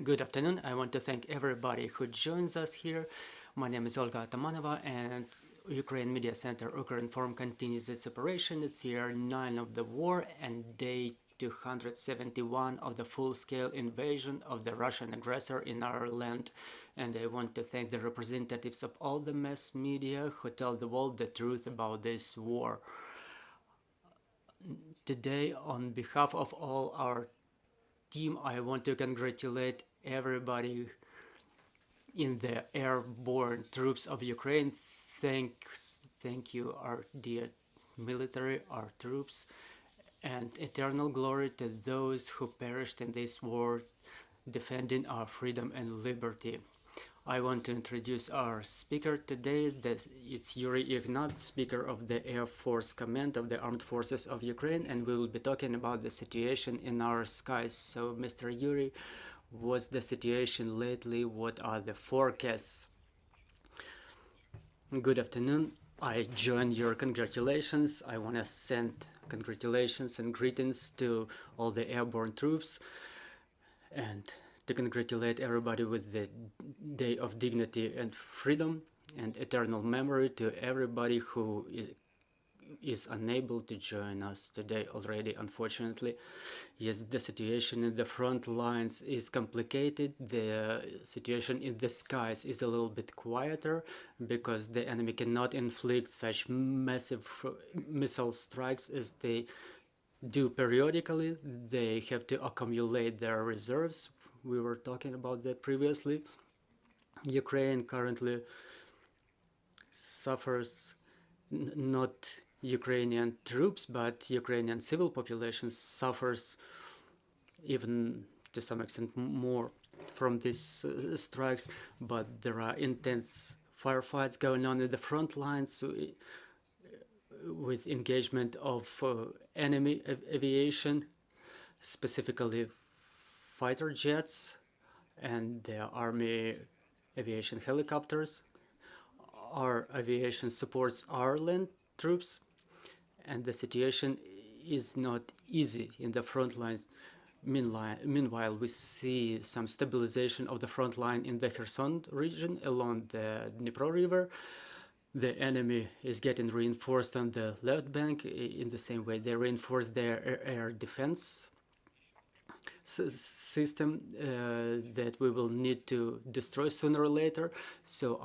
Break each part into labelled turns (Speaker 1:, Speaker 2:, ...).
Speaker 1: Good afternoon. I want to thank everybody who joins us here. My name is Olga Atamanova, and Ukraine Media Center Ukrinform continues its operation. It's year 9 of the war and day 271 of the full-scale invasion of the Russian aggressor in our land. And I want to thank the representatives of all the mass media who tell the world the truth about this war. Today, on behalf of all our team, I want to congratulate everybody in the airborne troops of Ukraine. Thank you, our dear military, our troops, and eternal glory to those who perished in this war defending our freedom and liberty. I want to introduce our speaker today. It's Yuriy Ihnat, speaker of the Air Force Command of the Armed Forces of Ukraine, and we will be talking about the situation in our skies. So, Mr. Yuriy, what's the situation lately? What are the forecasts? Good afternoon. I join your congratulations. I want to send congratulations and greetings to all the airborne troops and to congratulate everybody with the Day of Dignity and Freedom, and eternal memory to everybody who is unable to join us today already, unfortunately. Yes, the situation in the front lines is complicated. The situation in the skies is a little bit quieter because the enemy cannot inflict such massive missile strikes as they do periodically. They have to accumulate their reserves. We were talking about that previously. Ukraine currently suffers, not Ukrainian troops, but Ukrainian civil population suffers even to some extent more from these strikes, but there are intense firefights going on in the front lines with engagement of enemy aviation, specifically fighter jets and the army aviation helicopters. Our aviation supports our land troops, and the situation is not easy in the front lines. Meanwhile, we see some stabilization of the front line in the Kherson region along the Dnipro River. The enemy is getting reinforced on the left bank. In the same way, they reinforce their air defense system that we will need to destroy sooner or later. So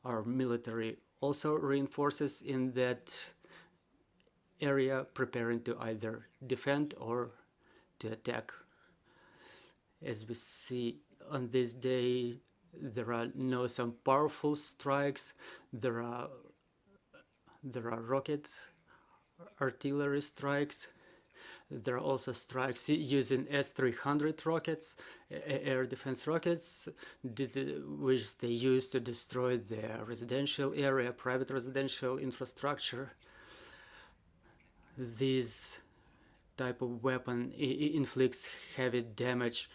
Speaker 1: our military also reinforces in that area, preparing to either defend or to attack. As we see on this day, there are some powerful strikes. There are rocket artillery strikes. There are also strikes using S-300 rockets, air defense rockets, which they use to destroy the residential area, private residential infrastructure. This type of weapon inflicts heavy damage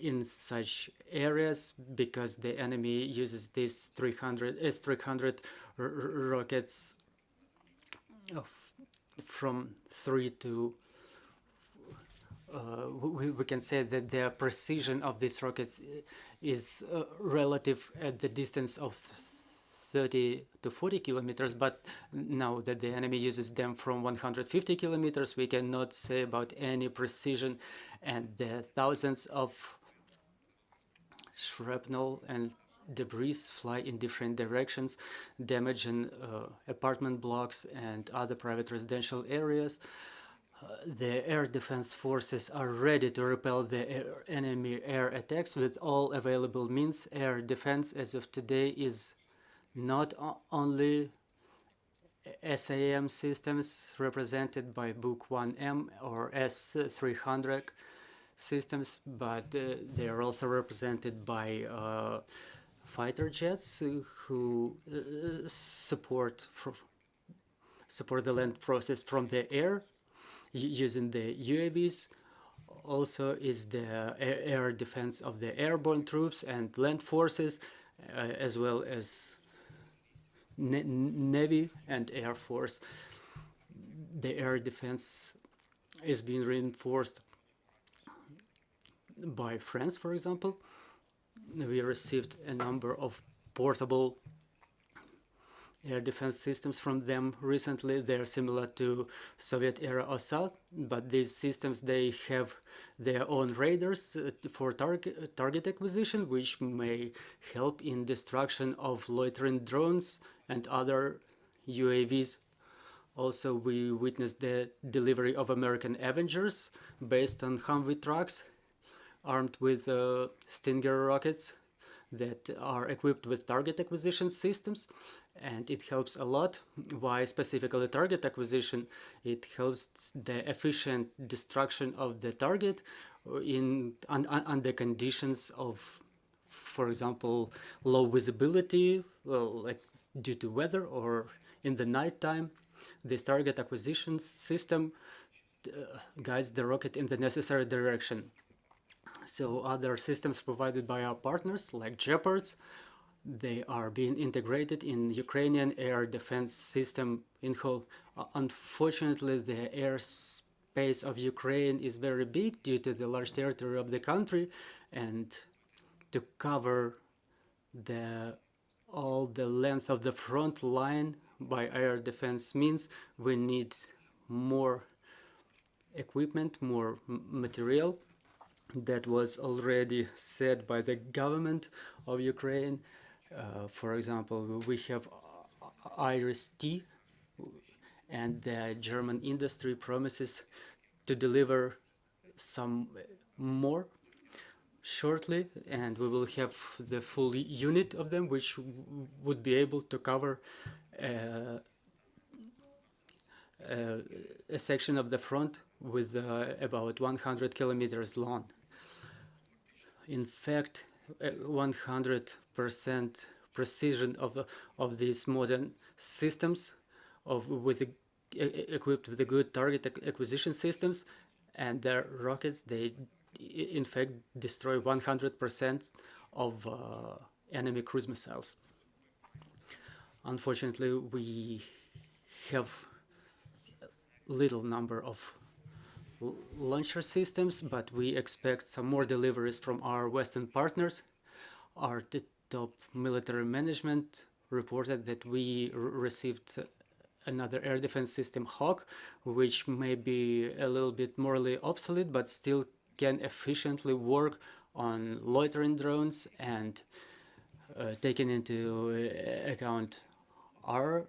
Speaker 1: in such areas because the enemy uses these S-300 rockets from 3 to we can say that the precision of these rockets is relative at the distance of 30 to 40 kilometers, but now that the enemy uses them from 150 kilometers, we cannot say about any precision, and the thousands of shrapnel and debris fly in different directions, damaging apartment blocks and other private residential areas. The air defense forces are ready to repel the enemy air attacks with all available means. Air defense as of today is not only SAM systems represented by Book 1M or S-300 systems, but they are also represented by fighter jets who support the land process from the air using the UAVs. Also is the air defense of the airborne troops and land forces, as well as Navy and Air Force. The air defense is being reinforced by France, for example. We received a number of portable air defense systems from them recently. They're similar to Soviet-era Assad, but these systems, they have their own radars for target acquisition, which may help in destruction of loitering drones and other UAVs. Also, we witnessed the delivery of American Avengers based on Humvee trucks armed with Stinger rockets that are equipped with target acquisition systems, and it helps a lot. Why specifically target acquisition? It helps the efficient destruction of the target under conditions of, for example, low visibility, well, like due to weather or in the nighttime. This target acquisition system guides the rocket in the necessary direction. So other systems provided by our partners, like Jeopards, they are being integrated in Ukrainian air defense system in whole. Unfortunately, the airspace of Ukraine is very big due to the large territory of the country, and to cover all the length of the front line by air defense means we need more equipment, more material. That was already said by the government of Ukraine. For example, we have Iris-T, and the German industry promises to deliver some more shortly, and we will have the full unit of them, which would be able to cover a section of the front with about 100 kilometers long. In fact, 100% precision of these modern systems equipped with the good target acquisition systems, and their rockets, they in fact destroy 100% of enemy cruise missiles. Unfortunately, we have little number of launcher systems, but we expect some more deliveries from our Western partners. Our top military management reported that we received another air defense system, Hawk, which may be a little bit morally obsolete, but still can efficiently work on loitering drones, and taking into account our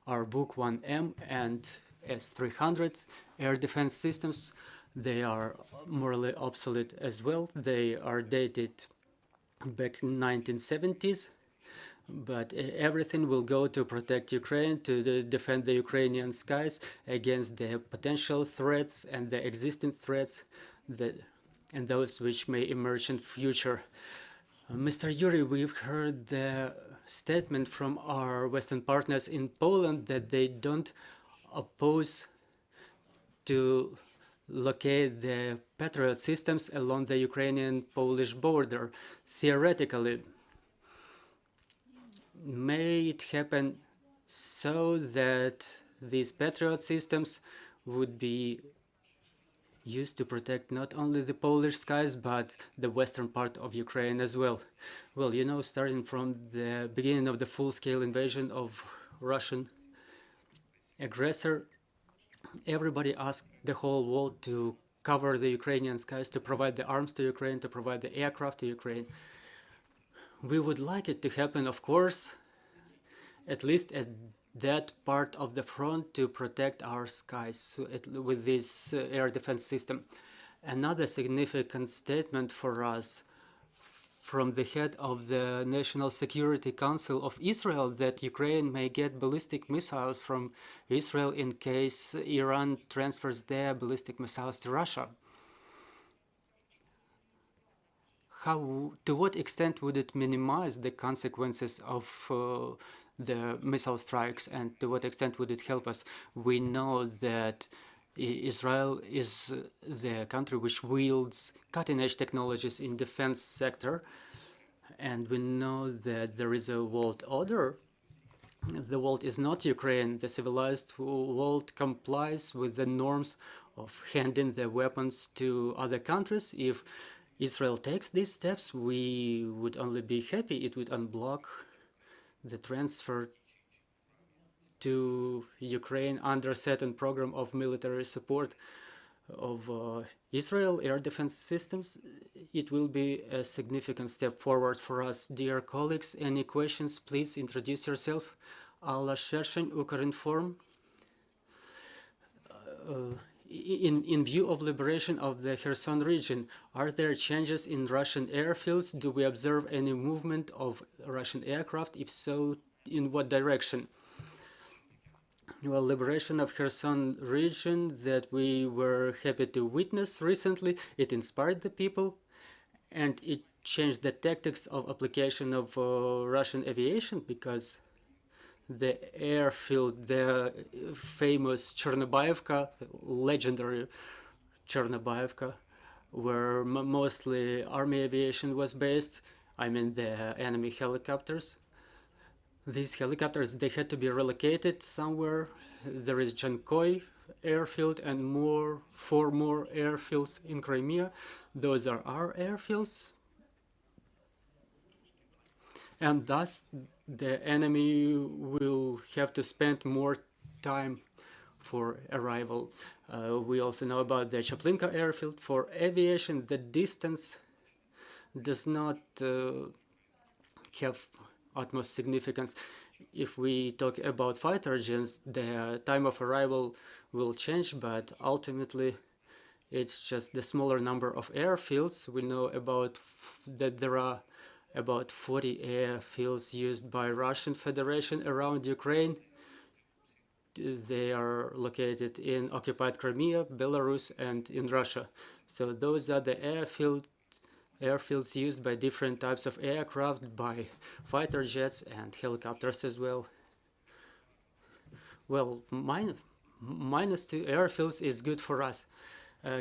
Speaker 1: Buk 1M and S-300 air defense systems, they are morally obsolete as well. They are dated back in 1970s, but everything will go to protect Ukraine, to defend the Ukrainian skies against the potential threats and the existing threats and those which may emerge in future. Mr. Yuriy, we've heard the statement from our Western partners in Poland that they don't oppose to locate the Patriot systems along the Ukrainian-Polish border. Theoretically, may it happen so that these Patriot systems would be used to protect not only the Polish skies, but the western part of Ukraine as well? Well, you know, starting from the beginning of the full-scale invasion of Russian aggressor, everybody asked the whole world to cover the Ukrainian skies, to provide the arms to Ukraine, to provide the aircraft to Ukraine. We would like it to happen, of course, at least at that part of the front, to protect our skies with this air defense system. Another significant statement for us from the head of the National Security Council of Israel, that Ukraine may get ballistic missiles from Israel in case Iran transfers their ballistic missiles to Russia. To what extent would it minimize the consequences of the missile strikes, and to what extent would it help us? We know that Israel is the country which wields cutting-edge technologies in defense sector, and we know that there is a world order. The world is not Ukraine. The civilized world complies with the norms of handing the weapons to other countries. If Israel takes these steps, we would only be happy. It would unblock the transfer to Ukraine under certain program of military support of Israel air defense systems. It will be a significant step forward for us. Dear colleagues, any questions, please introduce yourself. Alla Shershen, Ukrinform. In view of liberation of the Kherson region, are there changes in Russian airfields? Do we observe any movement of Russian aircraft? If so, in what direction? Well, liberation of Kherson region that we were happy to witness recently, it inspired the people and it changed the tactics of application of Russian aviation, because the airfield, the famous Chernobyevka, legendary Chernobyevka, where mostly army aviation was based, I mean the enemy helicopters. These helicopters, they had to be relocated somewhere. There is Jankoy airfield and four more airfields in Crimea. Those are our airfields. And thus, the enemy will have to spend more time for arrival. We also know about the Chaplinka airfield. For aviation, the distance does not have utmost significance. If we talk about fighter jets, the time of arrival will change, but ultimately it's just the smaller number of airfields. We know about that there are about 40 airfields used by Russian Federation around Ukraine. They are located in occupied Crimea, Belarus, and in Russia. So those are the airfields used by different types of aircraft, by fighter jets and helicopters as well. Well, minus two airfields is good for us.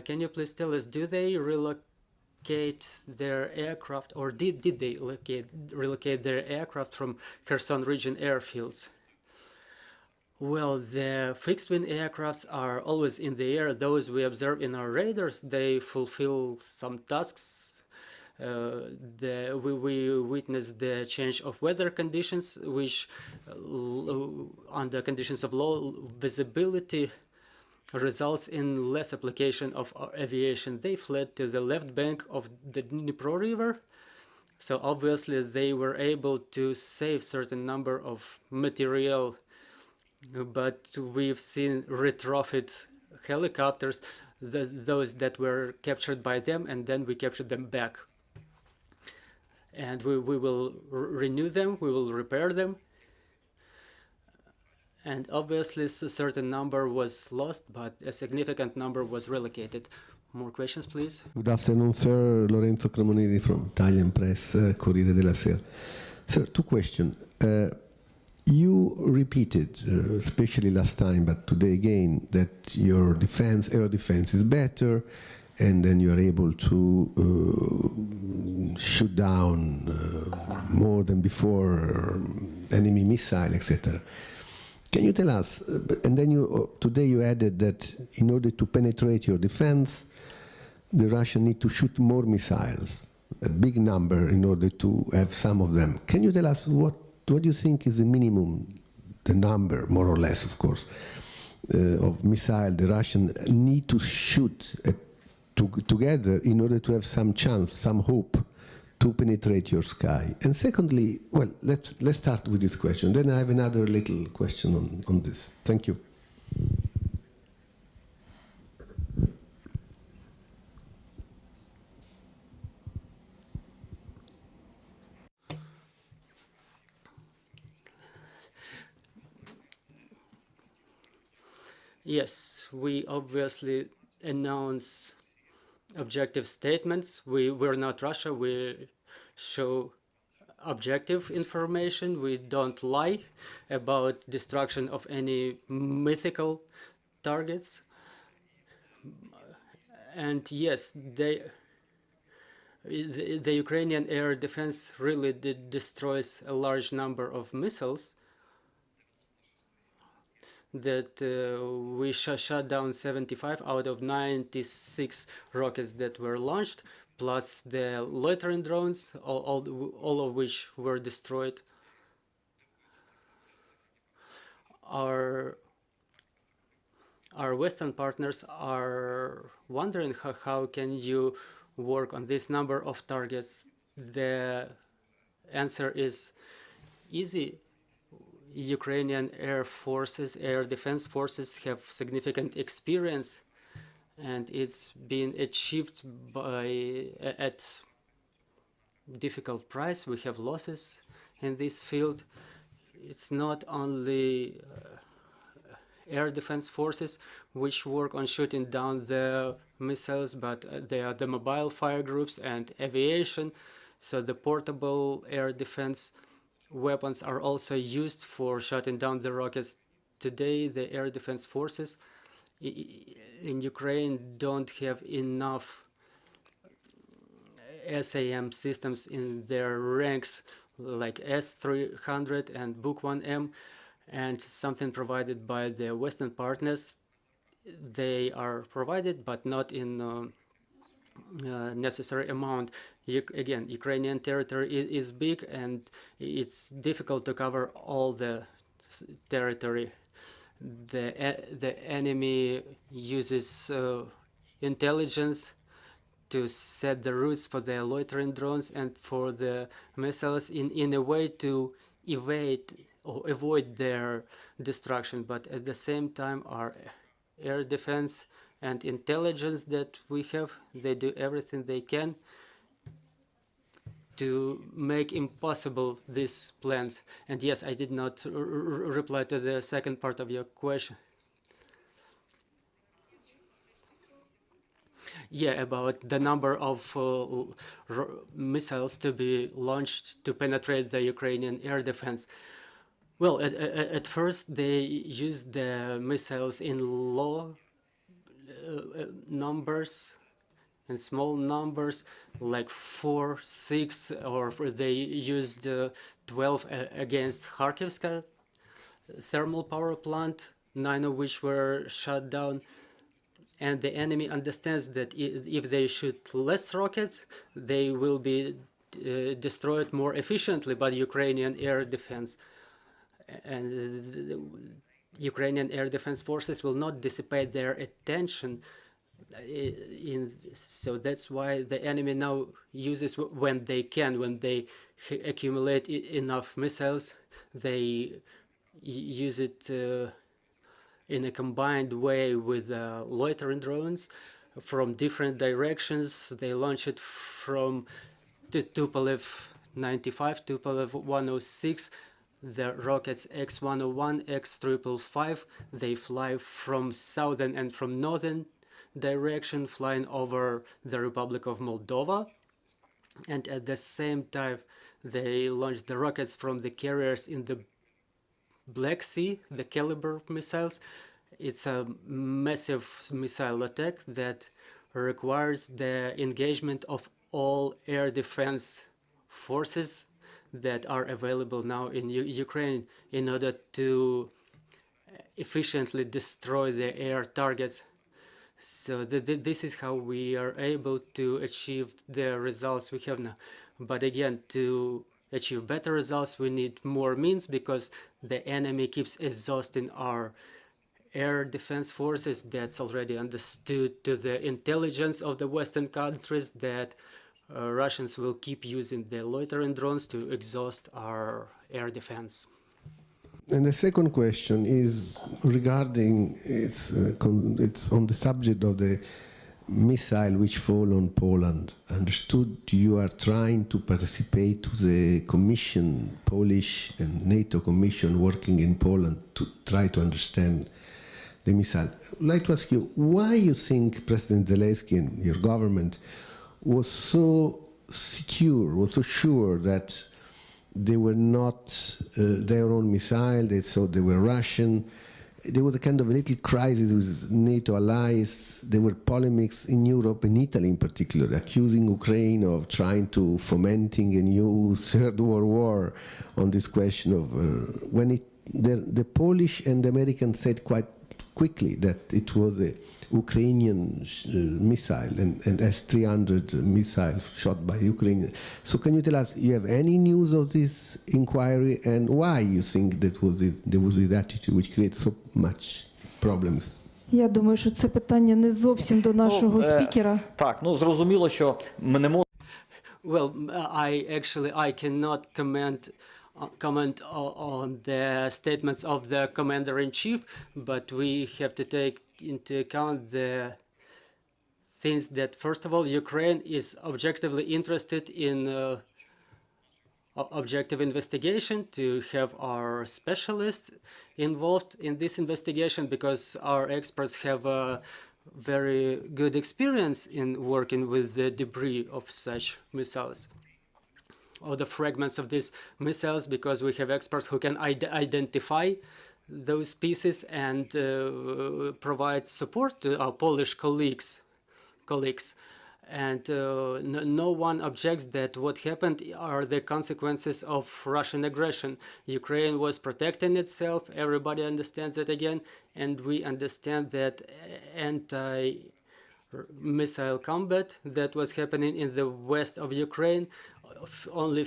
Speaker 1: Can you please tell us, do they relocate their aircraft, or did they relocate their aircraft from Kherson region airfields? Well, the fixed-wing aircrafts are always in the air. Those we observe in our radars, they fulfill some tasks. We witness the change of weather conditions, which under conditions of low visibility results in less application of aviation. They fled to the left bank of the Dnipro River, so obviously they were able to save certain number of material, but we've seen retrofit helicopters, those that were captured by them, and then we captured them back. And we will renew them, we will repair them. And obviously a certain number was lost, but a significant number was relocated. More questions, please?
Speaker 2: Good afternoon, sir. Lorenzo Cremonini from Italian Press, Corriere della Sera. Sir, two questions. You repeated, especially last time, but today again, that your air defense is better, and then you are able to shoot down more than before enemy missile, etc. Can you tell us, and then today you added that in order to penetrate your defense, the Russians need to shoot more missiles, a big number in order to have some of them. Can you tell us what do you think is the minimum, the number, more or less, of course, of missile the Russians need to shoot together in order to have some chance, some hope to penetrate your sky? And secondly, well, let's start with this question. Then I have another little question on this. Thank you.
Speaker 1: Yes, we obviously announce objective statements. We're not Russia. We show objective information. We don't lie about destruction of any mythical targets. And yes, the Ukrainian air defense really destroys a large number of missiles. that we shut down 75 out of 96 rockets that were launched, plus the loitering drones, all of which were destroyed. Our Western partners are wondering how can you work on this number of targets. The answer is easy. Ukrainian air forces, air defense forces have significant experience, and it's been achieved at difficult price. We have losses in this field. It's not only air defense forces which work on shooting down the missiles, but they are the mobile fire groups and aviation. So the portable air defense weapons are also used for shutting down the rockets. Today, the air defense forces in Ukraine don't have enough SAM systems in their ranks, like S300 and Book 1M, and something provided by the Western partners. They are provided, but not in necessary amount. Again, Ukrainian territory is big, and it's difficult to cover all the territory. The enemy uses intelligence to set the routes for the loitering drones and for the missiles in a way to evade or avoid their destruction. But at the same time, our air defense and intelligence that we have, they do everything they can to make impossible these plans. And yes, I did not reply to the second part of your question. Yeah, about the number of missiles to be launched to penetrate the Ukrainian air defense. Well, at first they used the missiles in low numbers and small numbers, like 4, 6, or they used 12 against Kharkivska thermal power plant, 9 of which were shut down. And the enemy understands that if they shoot less rockets, they will be destroyed more efficiently by Ukrainian air defense. And the Ukrainian air defense forces will not dissipate their attention. So that's why the enemy now uses, when they can, when they accumulate enough missiles, they use it in a combined way with loitering drones from different directions. They launch it from Tupolev 95, Tupolev 106, the rockets X-101, X-555. They fly from southern and from northern direction, flying over the Republic of Moldova. And at the same time, they launch the rockets from the carriers in the Black Sea, the Caliber missiles. It's a massive missile attack that requires the engagement of all air defense forces that are available now in Ukraine in order to efficiently destroy the air targets. So this is how we are able to achieve the results we have now. But again, to achieve better results, we need more means, because the enemy keeps exhausting our air defense forces. That's already understood to the intelligence of the Western countries, that Russians will keep using the loitering drones to exhaust our air defense.
Speaker 2: And the second question is regarding, it's on the subject of the missile which fall on Poland. Understood you are trying to participate to the commission, Polish and NATO commission working in Poland to try to understand the missile. I'd like to ask you, why you think President Zelensky and your government was so secure, was so sure that they were not their own missile, they thought they were Russian. There was a kind of a little crisis with NATO allies. There were polemics in Europe, in Italy in particular, accusing Ukraine of trying to fomenting a new Third World War on this question of when the Polish and the Americans said quite quickly that it was a Ukrainian missile and S-300 missile shot by Ukraine. So can you tell us, you have any news of this inquiry and why you think there was this attitude which creates so much problems?
Speaker 3: Я думаю, що це питання не зовсім до нашого спікера.
Speaker 4: Так, зрозуміло, що ми не можемо.
Speaker 1: Well, I cannot comment on the statements of the commander-in-chief, but we have to take into account the things that, first of all, Ukraine is objectively interested in objective investigation, to have our specialists involved in this investigation, because our experts have a very good experience in working with the debris of such missiles, or the fragments of these missiles, because we have experts who can identify those pieces and provide support to our Polish colleagues. And no one objects that what happened are the consequences of Russian aggression. Ukraine was protecting itself, everybody understands it again, and we understand that anti-missile combat that was happening in the west of Ukraine, only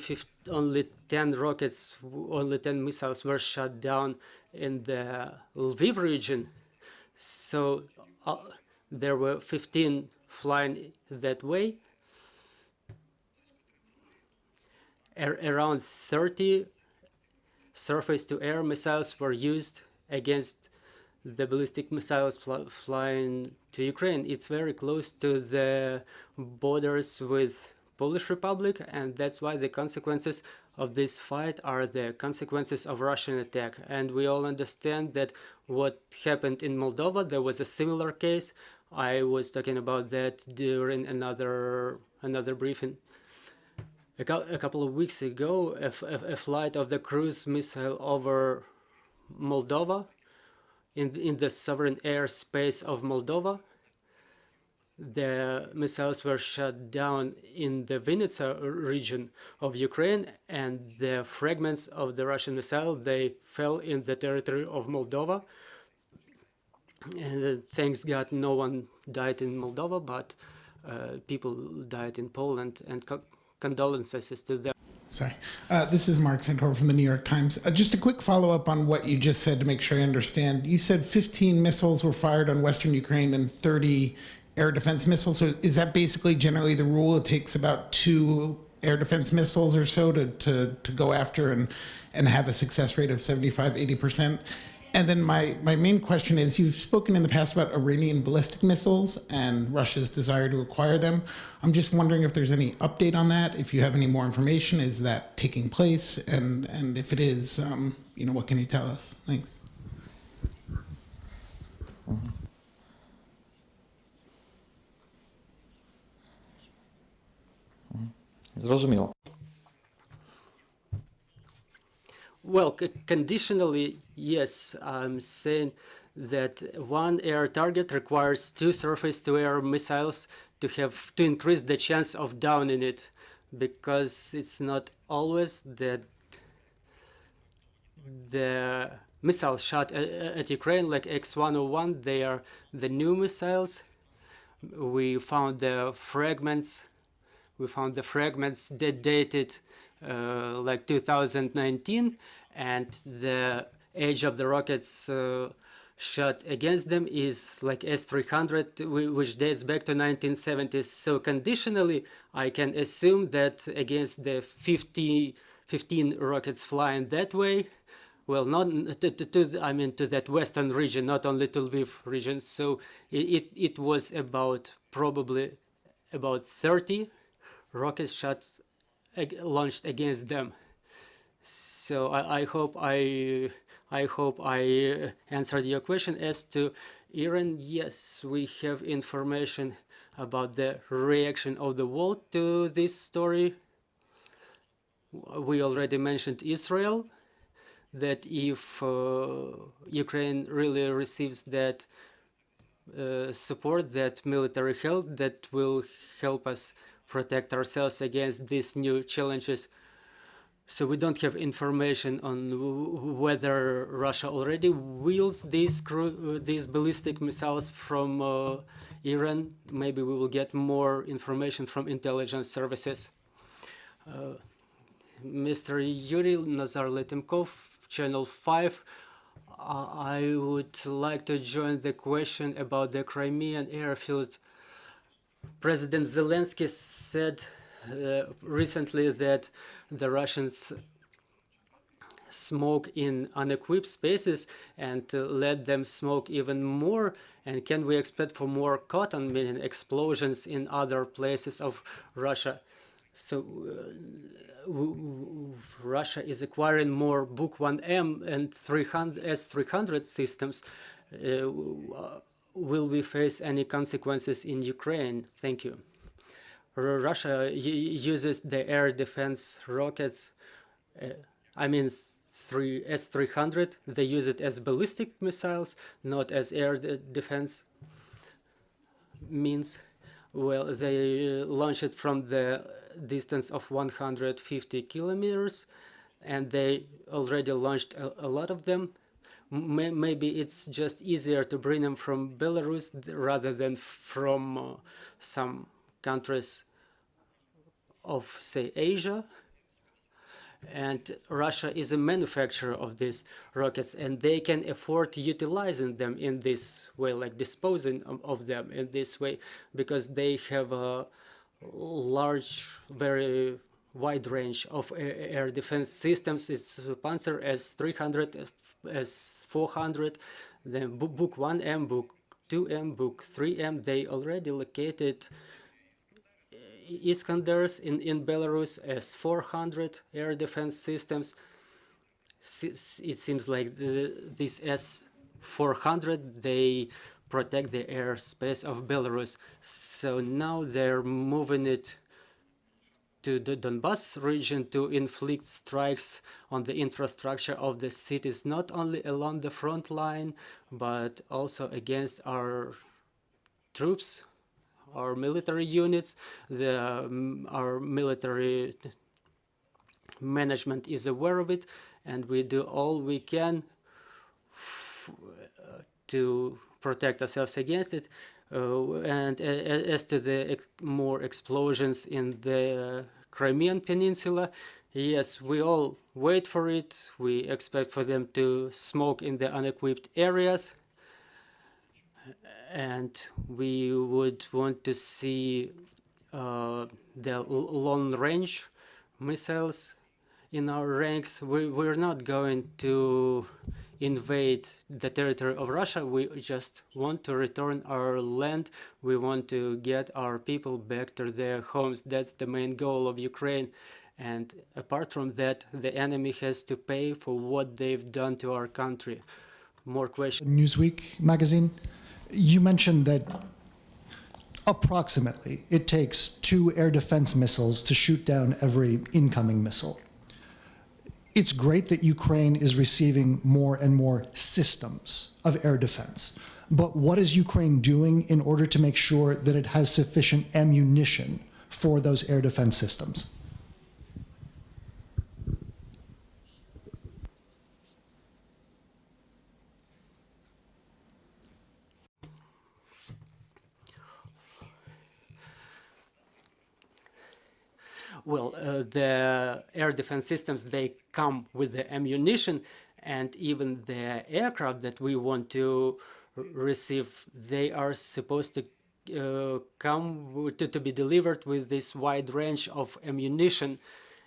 Speaker 1: 10 rockets, only 10 missiles were shot down in the Lviv region. So there were 15 flying that way. Around 30 surface-to-air missiles were used against the ballistic missiles flying to Ukraine. It's very close to the borders with Polish Republic, and that's why the consequences of this fight are the consequences of Russian attack. And we all understand that what happened in Moldova, there was a similar case. I was talking about that during another briefing. A couple of weeks ago, a flight of the cruise missile over Moldova, in the sovereign airspace of Moldova. The missiles were shot down in the Vinnytsia region of Ukraine, and the fragments of the Russian missile, they fell in the territory of Moldova. And thanks God, no one died in Moldova, but people died in Poland, and condolences to them.
Speaker 5: Sorry. This is Mark Santor from the New York Times. Just a quick follow-up on what you just said to make sure I understand. You said 15 missiles were fired on Western Ukraine and 30 air defense missiles. So is that basically generally the rule? It takes about 2 air defense missiles or so to go after and have a success rate of 75, 80%? And then my main question is, you've spoken in the past about Iranian ballistic missiles and Russia's desire to acquire them. I'm just wondering if there's any update on that, if you have any more information. Is that taking place? And if it is, what can you tell us? Thanks.
Speaker 4: Зрозуміло.
Speaker 1: Well, conditionally, yes. I'm saying that one air target requires 2 surface-to-air missiles to increase the chance of downing it, because it's not always that the missiles shot at Ukraine, like X-101, they are the new missiles. We found the fragments. Dated like 2019, and the age of the rockets shot against them is like S-300, which dates back to 1970s. So conditionally, I can assume that against the 15 rockets flying that way, well, not to that western region, not only to Lviv region. So it was probably about 30 rocket shots launched against them. So I hope I answered your question. As to Iran, yes, we have information about the reaction of the world to this story. We already mentioned Israel, that if Ukraine really receives that support, that military help, that will help us protect ourselves against these new challenges. So we don't have information on whether Russia already wields these ballistic missiles from Iran. Maybe we will get more information from intelligence services. Mr. Yuriy Nazar Letemkov, Channel 5. I would like to join the question about the Crimean airfield. President Zelensky said recently that the Russians smoke in unequipped spaces and let them smoke even more. And can we expect for more cotton, meaning explosions in other places of Russia? So Russia is acquiring more Book 1M and S-300 systems. Will we face any consequences in Ukraine? Thank you. Russia uses the air defense rockets, I mean S-300. They use it as ballistic missiles, not as air defense means. Well, they launch it from the distance of 150 kilometers, and they already launched a lot of them. Maybe it's just easier to bring them from Belarus rather than from some countries of, say, Asia. And Russia is a manufacturer of these rockets, and they can afford utilizing them in this way, like disposing of them in this way, because they have a large, very wide range of air defense systems. It's Panzer S-300, S-400, then Book 1M, Book 2M, Book 3M. They already located Iskanders in Belarus as 400 air defense systems. It seems like this S-400, they protect the airspace of Belarus. So now they're moving it to the Donbas region to inflict strikes on the infrastructure of the cities, not only along the front line, but also against our troops, our military units. Our military management is aware of it, and we do all we can to protect ourselves against it. And as to the more explosions in the Crimean Peninsula, yes, we all wait for it. We expect for them to smoke in the unequipped areas. And we would want to see the long-range missiles in our ranks. We're not going to invade the territory of Russia. We just want to return our land. We want to get our people back to their homes. That's the main goal of Ukraine. And apart from that, the enemy has to pay for what they've done to our country. More questions?
Speaker 6: Newsweek magazine, you mentioned that approximately it takes 2 air defense missiles to shoot down every incoming missile. It's great that Ukraine is receiving more and more systems of air defense, but what is Ukraine doing in order to make sure that it has sufficient ammunition for those air defense systems?
Speaker 1: Well, the air defense systems, they come with the ammunition, and even the aircraft that we want to receive, they are supposed to come to be delivered with this wide range of ammunition.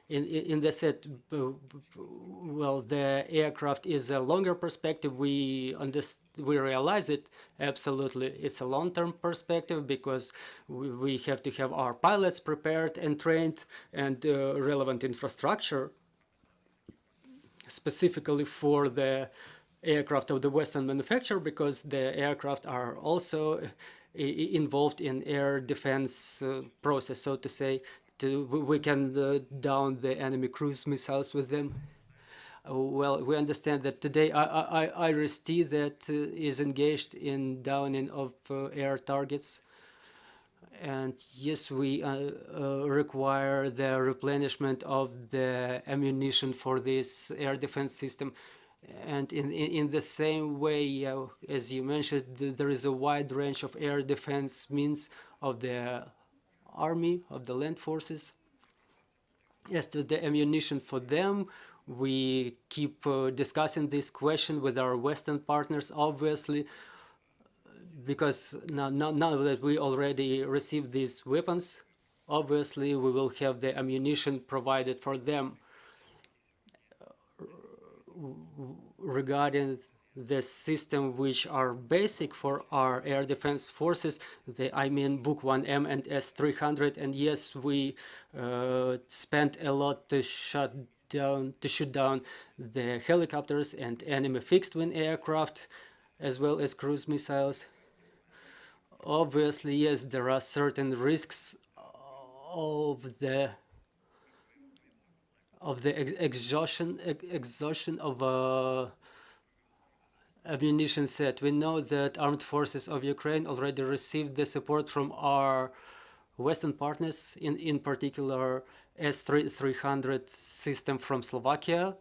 Speaker 1: In the set, well, the aircraft is a longer perspective. We realize it absolutely. It's a long-term perspective because we have to have our pilots prepared and trained and relevant infrastructure specifically for the aircraft of the Western manufacturer, because the aircraft are also involved in air defense process, so to say. We can down the enemy cruise missiles with them. Well, we understand that today IRIS-T that is engaged in downing of air targets, And yes, we require the replenishment of the ammunition for this air defense system. And in the same way, as you mentioned, there is a wide range of air defense means of the army, of the land forces. As to the ammunition for them, we keep discussing this question with our Western partners, obviously, because now that we already received these weapons, obviously we will have the ammunition provided for them. Regarding the system which are basic for our air defense forces, I mean Buk 1M and S-300, and yes, we spent a lot to shoot down the helicopters and enemy fixed-wing aircraft, as well as cruise missiles. Obviously, yes, there are certain risks of the exhaustion of ammunition set. We know that armed forces of Ukraine already received the support from our Western partners, in particular S-300 system from Slovakia.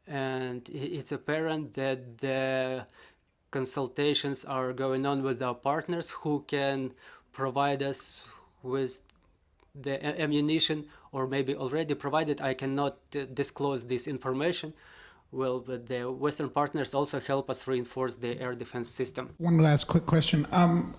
Speaker 1: And it's apparent that the consultations are going on with our partners who can provide us with the ammunition, or maybe already provided. I cannot disclose this information. Well, but the Western partners also help us reinforce the air defense system.
Speaker 5: One last quick question.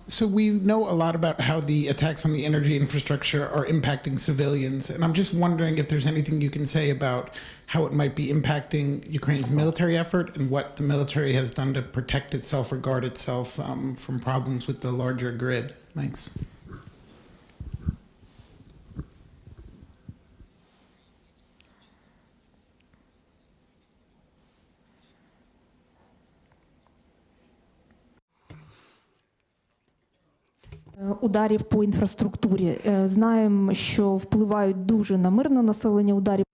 Speaker 5: So we know a lot about how the attacks on the energy infrastructure are impacting civilians, and I'm just wondering if there's anything you can say about how it might be impacting Ukraine's military effort and what the military has done to protect itself or guard itself from problems with the larger grid. Thanks.
Speaker 3: Ударів по інфраструктурі. Знаємо, що впливають дуже на мирне населення ударів.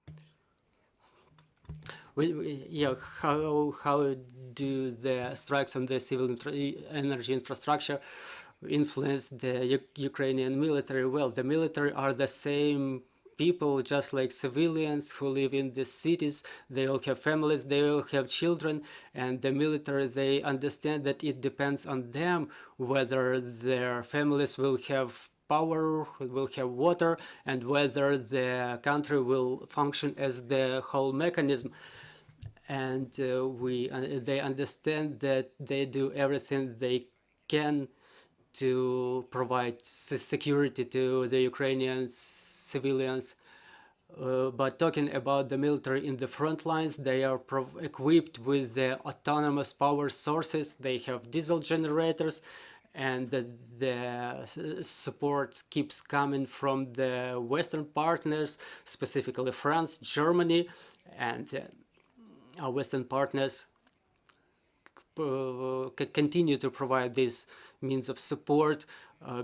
Speaker 1: How do the strikes on the civil energy infrastructure influence the Ukrainian military? Well, the military are the same people, just like civilians who live in the cities. They all have families, they all have children, and the military, they understand that it depends on them whether their families will have power, will have water, and whether the country will function as the whole mechanism. And they understand that they do everything they can to provide security to the Ukrainian civilians. But talking about the military in the front lines, they are equipped with the autonomous power sources. They have diesel generators, and the support keeps coming from the Western partners, specifically France, Germany, and our Western partners continue to provide these means of support,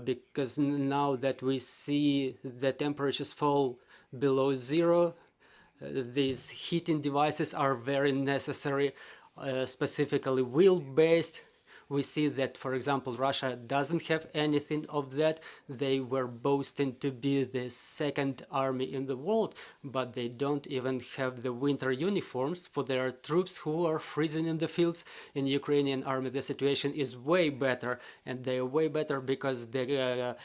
Speaker 1: because now that we see the temperatures fall below zero, these heating devices are very necessary, specifically wheel-based. We see that, for example, Russia doesn't have anything of that. They were boasting to be the second army in the world, but they don't even have the winter uniforms for their troops who are freezing in the fields. In the Ukrainian army, the situation is way better, and they are way better because the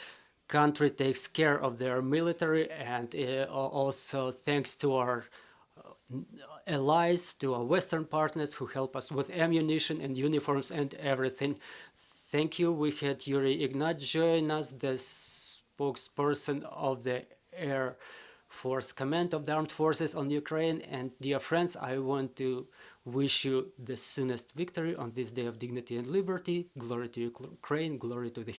Speaker 1: country takes care of their military, and also thanks to our allies, to our Western partners who help us with ammunition and uniforms and everything. Thank you. We had Yuriy Ihnat join us, the spokesperson of the Air Force Command of the Armed Forces on Ukraine. And dear friends, I want to wish you the soonest victory on this day of dignity and liberty. Glory to Ukraine, glory to the